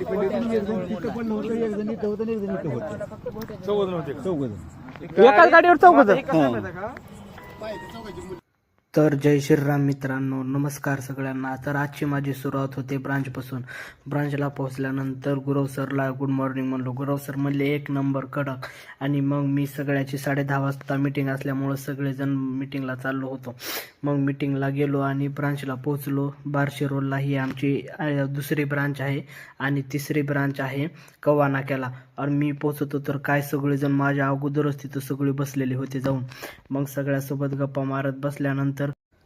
एकाच गाडीवर चौघ. तर जय श्रीराम मित्रांनो, नमस्कार सगळ्यांना. तर आजची माझी सुरुवात होते ब्रांचपासून. ब्रांचला पोहोचल्यानंतर गुरव सरला गुड मॉर्निंग म्हणलो. गुरव सर म्हणले एक नंबर कडक. आणि मग मी सगळ्याची 10:30 वाजता मीटिंग असल्यामुळं सगळेजण मीटिंगला चाललो होतो. मग मीटिंगला गेलो आणि ब्रांचला पोहोचलो. बार्शी रोडला ही आमची दुसरी ब्रांच आहे आणि तिसरी ब्रांच आहे कव्वा नाक्याला. आणि मी पोहोचतो तर काय सगळेजण माझ्या अगोदरच तिथं सगळे बसलेले होते जाऊन. मग सगळ्यासोबत गप्पा मारत बसल्यानंतर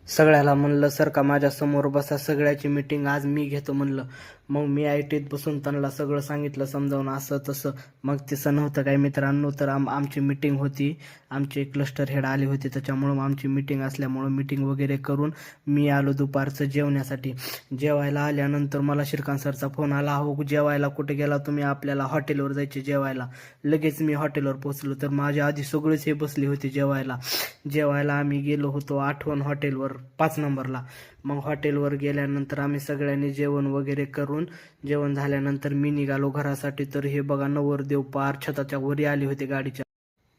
सगळ्याला म्हणलं सर का माझ्या समोर बसा, सगळ्याची मीटिंग आज मी घेतो म्हणलं. मग मी आयटीत बसून त्यांना सगळं सांगितलं समजावून असं तसं. मग तसं नव्हतं काय मित्रांनो, तर आमची मीटिंग होती. आमचे क्लस्टर हेड आले होते, त्याच्यामुळं आमची मीटिंग असल्यामुळं मीटिंग वगैरे करून मी आलो दुपारचं जेवण्यासाठी. जेवायला आल्यानंतर मला श्रीकांत सरचा फोन आला, हो जेवायला कुठे गेला तुम्ही, आपल्याला हॉटेलवर जायचे जेवायला. लगेच मी हॉटेलवर पोहोचलो. तर माझ्या आधी सगळेच हे बसले होते जेवायला आम्ही गेलो होतो आठवण हॉटेलवर 5 नंबरला. मग हॉटेलवर गेल्यानंतर आम्ही सगळ्यांनी जेवण वगैरे करून, जेवण झाल्यानंतर मी निघालो घरासाठी. तर हे बघा, नवरदेव पार छताच्या वरी आले होते गाडीच्या.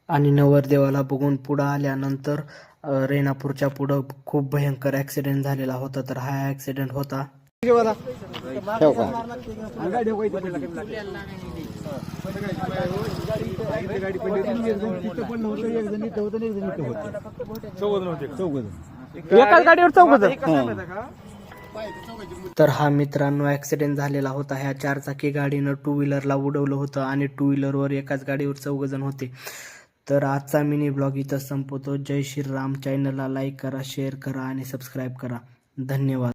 आणि नवरदेवाला बघून पुढं आल्यानंतर रेणापूरच्या पुढं खूप भयंकर ॲक्सिडेंट झालेला होता. तर हा ॲक्सिडेंट होता. एकाच गाडीवर चौघ. तर हा मित्रांनो ॲक्सिडेंट झालेला होता. ह्या 4 चाकी गाडीनं 2 व्हीलरला उडवलं होतं आणि 2 व्हीलरवर एकाच गाडीवर 4 जण होते. तर आजचा मिनी ब्लॉग इथं संपवतो. जय श्रीराम. चॅनलला लाईक करा, शेअर करा आणि सबस्क्राईब करा. धन्यवाद.